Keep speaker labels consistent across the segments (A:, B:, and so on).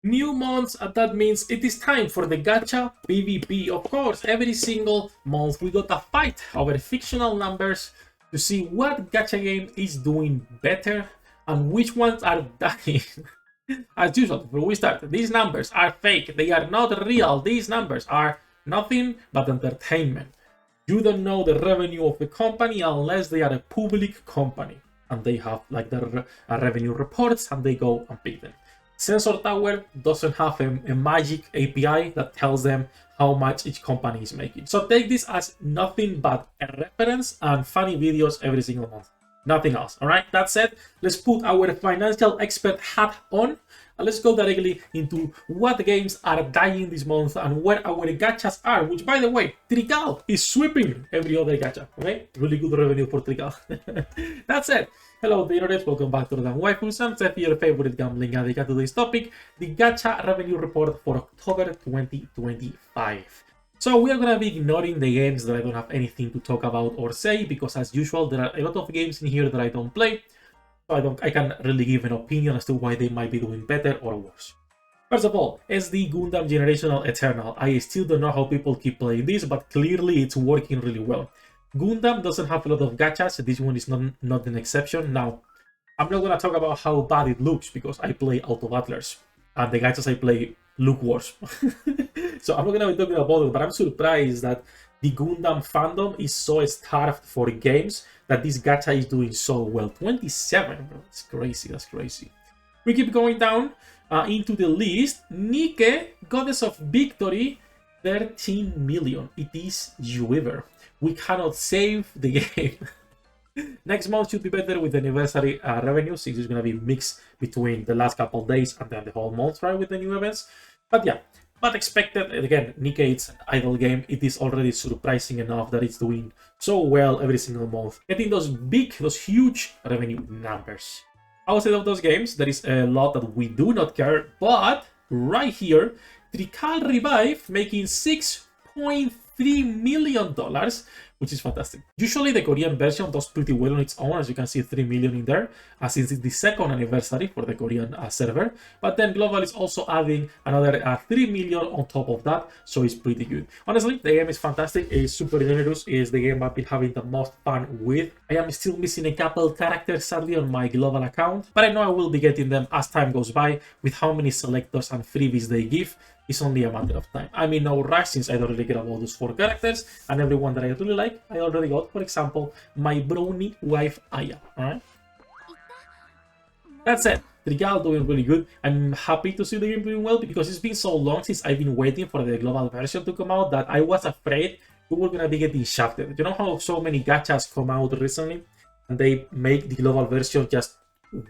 A: New months, that means it is time for the Gacha PvP. Of course, every single month we got a fight over fictional numbers to see what Gacha game is doing better and which ones are dying. As usual, before we start, these numbers are fake. They are not real. These numbers are nothing but entertainment. You don't know the revenue of the company unless they are a public company and they have like their revenue reports and they go and pick them. Sensor Tower doesn't have a magic API that tells them how much each company is making. So take this as nothing but a reference and funny videos every single month. Nothing else. All right. That said, let's put our financial expert hat on and let's go directly into what games are dying this month and where our gachas are. Which, by the way, Trickcal is sweeping every other gacha. Okay, really good revenue for Trickcal. That said, hello, the internet. Welcome back to the Waifus. I'm Sefhi, your favorite gambling addict. Today's topic: the gacha revenue report for October 2025. So we are going to be ignoring the games that I don't have anything to talk about or say, because as usual, there are a lot of games in here that I don't play. So I can't really give an opinion as to why they might be doing better or worse. First of all, SD Gundam Generational Eternal. I still don't know how people keep playing this, but clearly it's working really well. Gundam doesn't have a lot of gachas, so this one is not an exception. Now, I'm not going to talk about how bad it looks, because I play Auto Battlers, and the gachas I play look worse. So I'm not going to be talking about it, but I'm surprised that the Gundam fandom is so starved for games that this gacha is doing so well. 27, bro. That's crazy. That's crazy. We keep going down into the list. Nikke, Goddess of Victory, 13 million. It is Juiver. We cannot save the game. Next month should be better with the anniversary revenue, since it's going to be mixed between the last couple days and then the whole month, right, with the new events. But yeah, but expected. Again, Nikke, it's an idle game. It is already surprising enough that it's doing so well every single month, getting those huge revenue numbers. Outside of those games, there is a lot that we do not care, but right here, Trickcal Revive making $6.3 million, which is fantastic. Usually the Korean version does pretty well on its own, as you can see 3 million in there, since it's the second anniversary for the Korean server. But then Global is also adding another 3 million on top of that, so it's pretty good. Honestly, the game is fantastic. It's super generous. It's the game I've been having the most fun with. I am still missing a couple characters, sadly, on my Global account, but I know I will be getting them as time goes by. With how many selectors and freebies they give, it's only a matter of time. I'm in no rush, since I don't really care about those 4 characters, and everyone that I really like, I already got. For example, my brony wife Aya. Alright? That's it. Regal doing really good. I'm happy to see the game doing well, because it's been so long since I've been waiting for the global version to come out that I was afraid we were gonna be getting shafted. You know how so many gachas come out recently and they make the global version just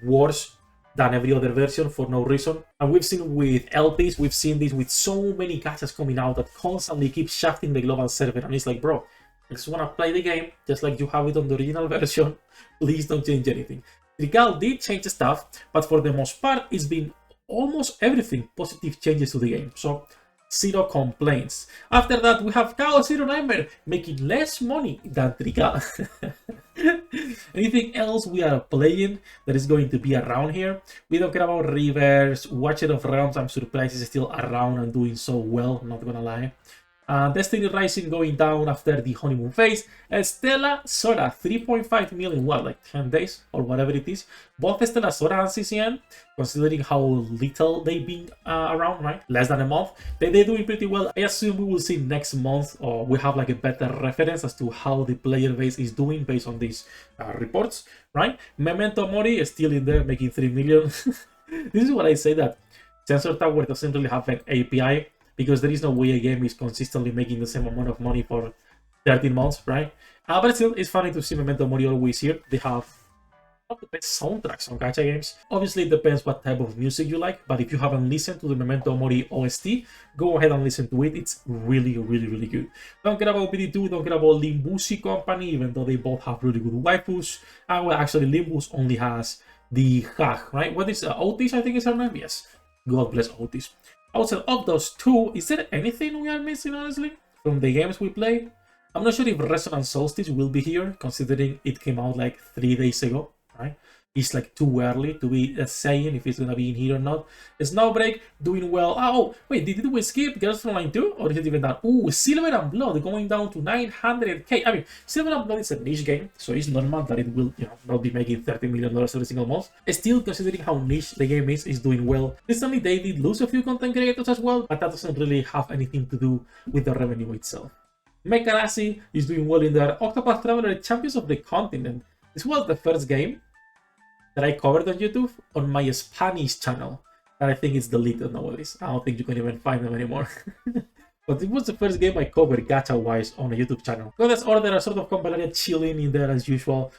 A: worse than every other version for no reason? And we've seen with LPs, we've seen this with so many gachas coming out that constantly keep shafting the global server, and it's like, bro, I just want to play the game just like you have it on the original version. Please don't change anything. Regal did change stuff, but for the most part, it's been almost everything positive changes to the game. So, zero complaints. After that, we have Chaos Zero Nightmare making less money than Trickcal. Anything else we are playing that is going to be around here? We don't care about Rivers. Watcher of Realms, I'm surprised it's still around and doing so well, not gonna lie. Destiny Rising going down after the honeymoon phase. Stella, Sora, 3.5 million, what, like 10 days or whatever it is. Both Stella, Sora, and CCN, considering how little they've been around, right? Less than a month. They're doing pretty well. I assume we will see next month, or we have like a better reference as to how the player base is doing based on these reports, right? Memento Mori is still in there, making 3 million. This is what I say, that Sensor Tower doesn't really have an API, because there is no way a game is consistently making the same amount of money for 13 months, right? But still, it's funny to see Momento Mori always here. They have not the best soundtracks on gacha games. Obviously, it depends what type of music you like, but if you haven't listened to the Memento Mori OST, go ahead and listen to it. It's really, really, really good. Don't care about BD2, don't care about Limbusi Company, even though they both have really good waifus. Well, actually, Limbus only has the Hag, right? What is Otis, I think is her name? Yes. God bless Otis. Outside of those two, is there anything we are missing, honestly, from the games we play? I'm not sure if Resonance Solstice will be here, considering it came out like 3 days ago, right? It's like too early to be saying if it's gonna be in here or not. Snowbreak doing well. Oh wait, did we skip Girls from Line 2 or is it even done? Ooh, Silver and Blood going down to 900k. I mean, Silver and Blood is a niche game, so it's normal that it will, not be making $30 million every single month. Still, considering how niche the game is doing well. Recently, they did lose a few content creators as well, but that doesn't really have anything to do with the revenue itself. Mekanasi is doing well in there. Octopath Traveler, Champions of the Continent. This was the first game that I covered on YouTube on my Spanish channel that I think is deleted nowadays. I don't think you can even find them anymore. But it was the first game I covered gacha-wise on a YouTube channel. Goddess Order are sort of completely chilling in there as usual.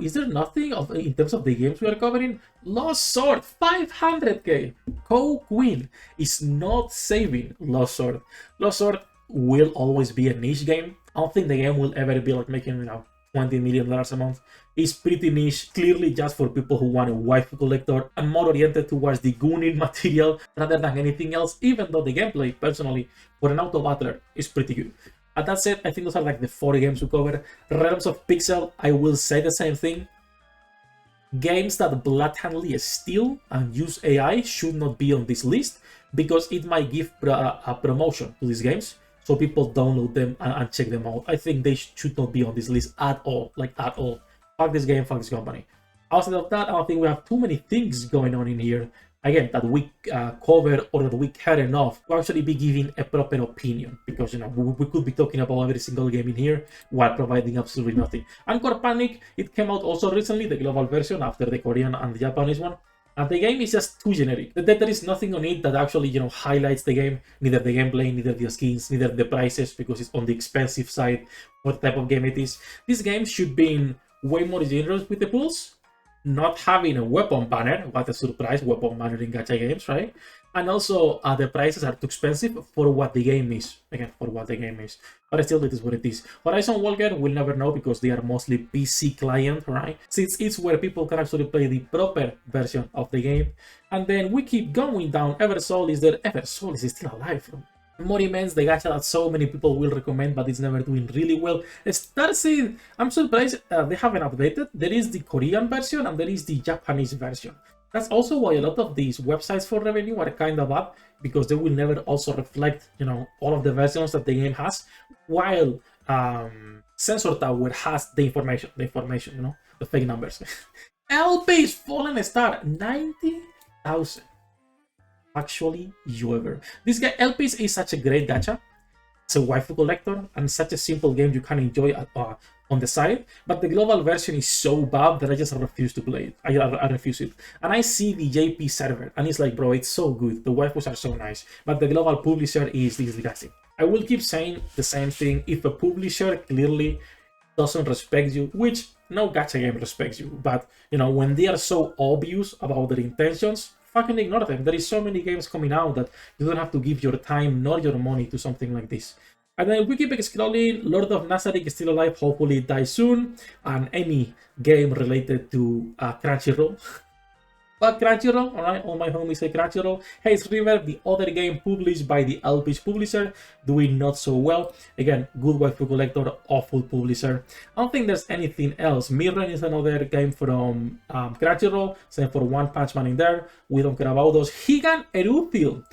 A: Is there nothing in terms of the games we are covering? Lost Sword, 500k. Queen is not saving Lost Sword. Lost Sword will always be a niche game. I don't think the game will ever be like making, $20 million a month. It's pretty niche, clearly just for people who want a waifu collector and more oriented towards the gooning material rather than anything else, even though the gameplay, personally, for an auto battler, is pretty good. And that said, I think those are like the 4 games we cover. Realms of Pixel, I will say the same thing. Games that blatantly steal and use AI should not be on this list because it might give a promotion to these games. So people download them and check them out. I think they should not be on this list at all, like at all. Fuck this game, fuck this company. Outside of that, I don't think we have too many things going on in here, again, that we cover or that we care enough to actually be giving a proper opinion. Because, we could be talking about every single game in here while providing absolutely nothing. Anchor Panic, it came out also recently, the global version after the Korean and the Japanese one. And the game is just too generic. There is nothing on it that actually, highlights the game. Neither the gameplay, neither the skins, neither the prices, because it's on the expensive side for the type of game it is. This game should be way more generous with the pools. Not having a weapon banner, what a surprise, weapon banner in gacha games, right? And also, the prices are too expensive for what the game is. Again, for what the game is. But still, it is what it is. Horizon Walker, we'll never know because they are mostly PC client, right? Since it's where people can actually play the proper version of the game. And then we keep going down. Eversoul is there. Eversoul is still alive. Mori, the gacha that so many people will recommend, but it's never doing really well. Starseed, I'm surprised they haven't updated. There is the Korean version and there is the Japanese version. That's also why a lot of these websites for revenue are kind of up, because they will never also reflect, all of the versions that the game has, while Sensor Tower has the information, the fake numbers. LP's Fallen Star, 90,000. Actually, ever. This guy, LP's is such a great gacha. It's a waifu collector and such a simple game you can enjoy on the side, but the global version is so bad that I just refuse to play it. I refuse it. And I see the JP server, and it's like, bro, it's so good. The waifus are so nice, but the global publisher is disgusting. I will keep saying the same thing. If a publisher clearly doesn't respect you, which no gacha game respects you, but when they are so obvious about their intentions, fucking ignore them. There is so many games coming out that you don't have to give your time nor your money to something like this. And then we keep scrolling. Lord of Nazareth is still alive. Hopefully it dies soon. And any game related to Crunchyroll. But Crunchyroll, alright, all my homies say Crunchyroll. Haze River, the other game published by the LP's publisher, doing not so well. Again, good waifu collector, awful publisher. I don't think there's anything else. Mirren is another game from Crunchyroll. Same for One Punch Man in there. We don't care about those. Higan Eruthil.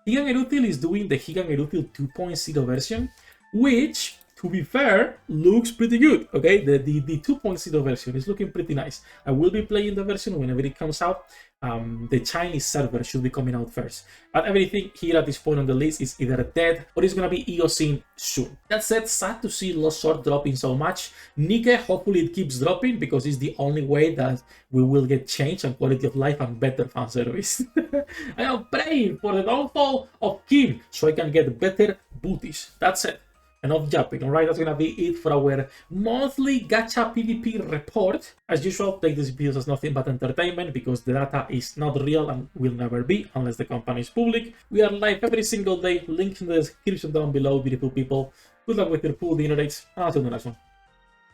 A: Higan Eruthil is doing the Higan Eruthil 2.0 version, which, to be fair, looks pretty good. Okay, the 2.0 version is looking pretty nice. I will be playing the version whenever it comes out. The Chinese server should be coming out first. But everything here at this point on the list is either dead or it's gonna be EOSing soon. That said, sad to see Lost Sword dropping so much. Nikke, hopefully it keeps dropping because it's the only way that we will get change and quality of life and better fan service. I am praying for the downfall of Kim so I can get better booties. That's it. Enough jumping, alright? That's gonna be it for our monthly gacha PvP report. As usual, take these videos as nothing but entertainment because the data is not real and will never be unless the company is public. We are live every single day. Link in the description down below, beautiful people. Good luck with your pool dinner dates, and I'll see you in the next one.